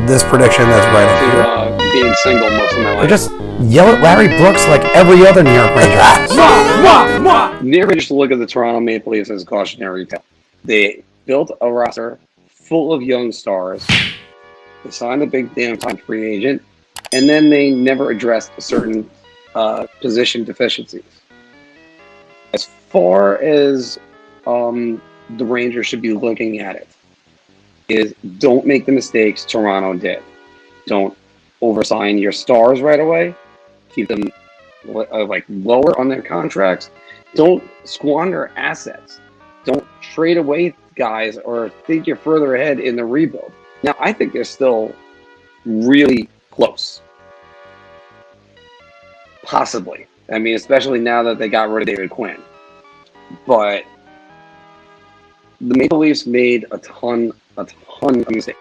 this prediction that's right up here. Being single most of my life. Or just yell at Larry Brooks like every other New York Ranger. New York Rangers look at the Toronto Maple Leafs as a cautionary tale. They built a roster full of young stars. They signed a big damn-time free agent, and then they never addressed certain position deficiencies. As far as the Rangers should be looking at it, is don't make the mistakes Toronto did. Don't oversign your stars right away. Keep them lower on their contracts. Don't squander assets. Don't trade away guys or think you're further ahead in the rebuild. Now, I think they're still really close. Possibly. I mean, especially now that they got rid of David Quinn. But the Maple Leafs made a ton of mistakes.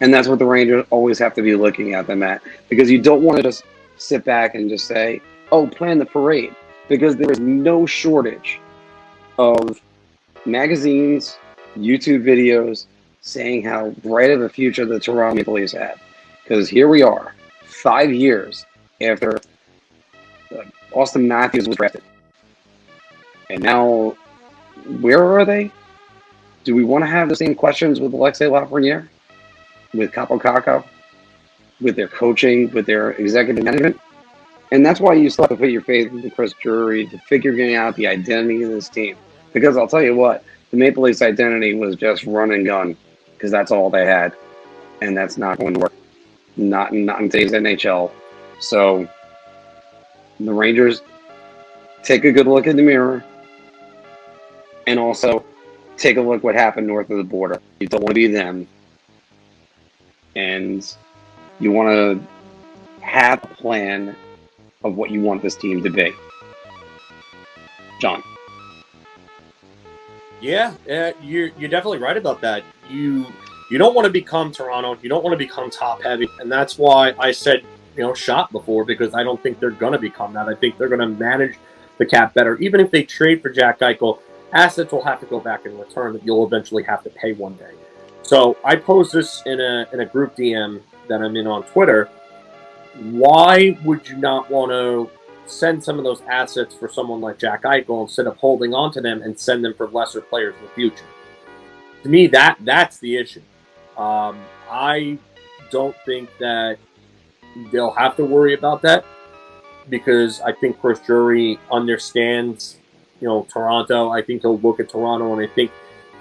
And that's what the Rangers always have to be looking at them at. Because you don't want to just sit back and just say, oh, plan the parade. Because there is no shortage of magazines, YouTube videos, saying how bright of a future the Toronto Maple Leafs had. Because here we are, 5 years after Austin Matthews was drafted. And now, where are they? Do we want to have the same questions with Alexis Lafreniere? With Kakko? With their coaching? With their executive management? And that's why you still have to put your faith into Chris Drury to figuring out the identity of this team. Because I'll tell you what, the Maple Leafs' identity was just run and gun. Because that's all they had. And that's not going to work. Not in today's NHL. So, the Rangers take a good look in the mirror. And also, take a look what happened north of the border. You don't want to be them. And you want to have a plan of what you want this team to be. John. Yeah, you're definitely right about that. You don't want to become Toronto. You don't want to become top heavy, and that's why I said shot before, because I don't think they're going to become that. I think they're going to manage the cap better. Even if they trade for Jack Eichel, assets will have to go back in return that you'll eventually have to pay one day. So I posed this in a group DM that I'm in on Twitter. Why would you not want to send some of those assets for someone like Jack Eichel instead of holding on to them and send them for lesser players in the future? To me, that's the issue. I don't think that they'll have to worry about that, because I think Chris Drury understands, Toronto. I think he'll look at Toronto, and I think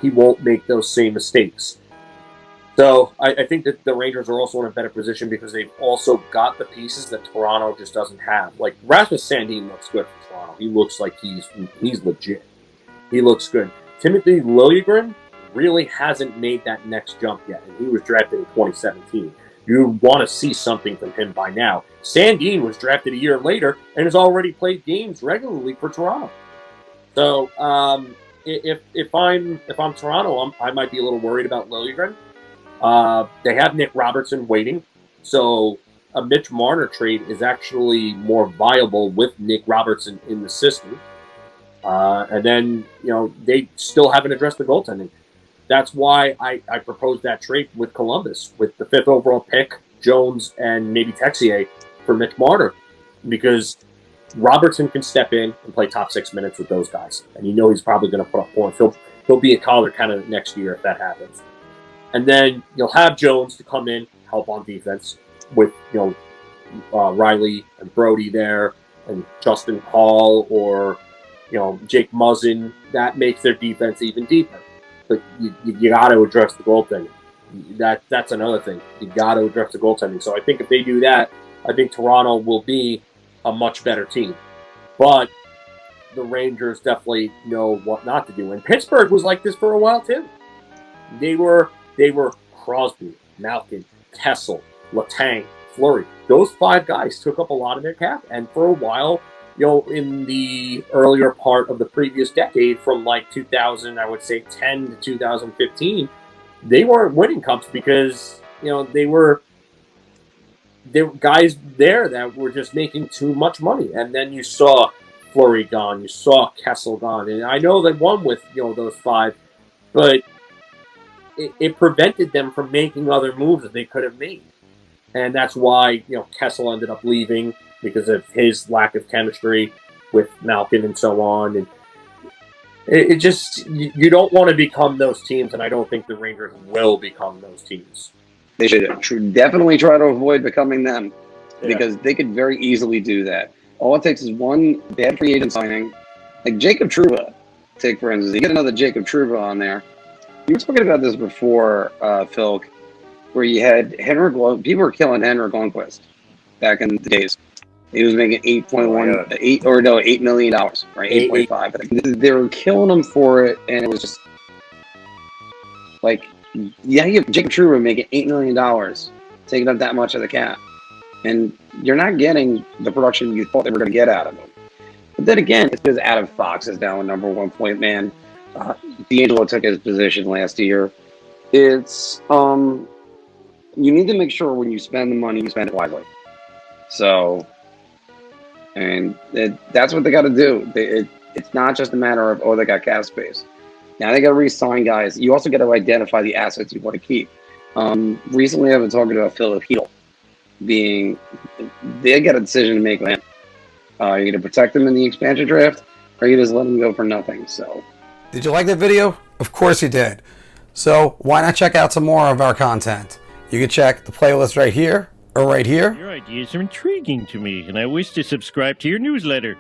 he won't make those same mistakes. So I think that the Rangers are also in a better position because they've also got the pieces that Toronto just doesn't have. Like, Rasmus Sandin looks good for Toronto. He looks like he's legit. He looks good. Timothy Liljegren really hasn't made that next jump yet, and he was drafted in 2017. You want to see something from him by now. Sandin was drafted a year later and has already played games regularly for Toronto. So if I'm Toronto, I might be a little worried about Liljegren. They have Nick Robertson waiting, so a Mitch Marner trade is actually more viable with Nick Robertson in the system. And then, they still haven't addressed the goaltending. That's why I proposed that trade with Columbus, with the 5th overall pick, Jones, and maybe Texier for Mitch Marner, because Robertson can step in and play top 6 minutes with those guys. And he's probably going to put up points. He'll be a Collar kind of next year if that happens. And then you'll have Jones to come in, help on defense with, Riley and Brody there, and Justin Hall or, Jake Muzzin. That makes their defense even deeper. But you got to address the goaltending. That's another thing. You got to address the goaltending. So I think if they do that, I think Toronto will be a much better team. But the Rangers definitely know what not to do. And Pittsburgh was like this for a while too. They were Crosby, Malkin, Kessel, Letang, Fleury. Those 5 guys took up a lot of their cap. And for a while, in the earlier part of the previous decade, from like 2000, I would say 10 to 2015, they weren't winning cups because, they were guys there that were just making too much money. And then you saw Fleury gone, you saw Kessel gone. And I know they won with, those 5, but it prevented them from making other moves that they could have made. And that's why, Kessel ended up leaving because of his lack of chemistry with Malkin and so on. And it just, you don't want to become those teams, and I don't think the Rangers will become those teams. They should definitely try to avoid becoming them because they could very easily do that. All it takes is one bad free agent signing, like Jacob Trouba. Take, for instance, you get another Jacob Trouba on there. You were talking about this before, Filk, where you had people were killing Henrik Lundqvist back in the days. He was making $8 million, right? 8.5. They were killing him for it, and it was just like, you have Jacob Trouba making $8 million, taking up that much of the cap, and you're not getting the production you thought they were going to get out of him. But then again, it's because Adam Fox is now a number one point man. D'Angelo took his position last year. It's you need to make sure when you spend the money, you spend it wisely. So, and that's what they got to do. It's not just a matter of, they got cap space. Now they got to re-sign guys. You also got to identify the assets you want to keep. Recently, I've been talking about FIlip they got a decision to make with him. Are you going to protect him in the expansion draft, or are you just let him go for nothing? So, Did you like that video? Of course you did. So why not check out some more of our content? You can check the playlist right here or right here. Your ideas are intriguing to me, and I wish to subscribe to your newsletter.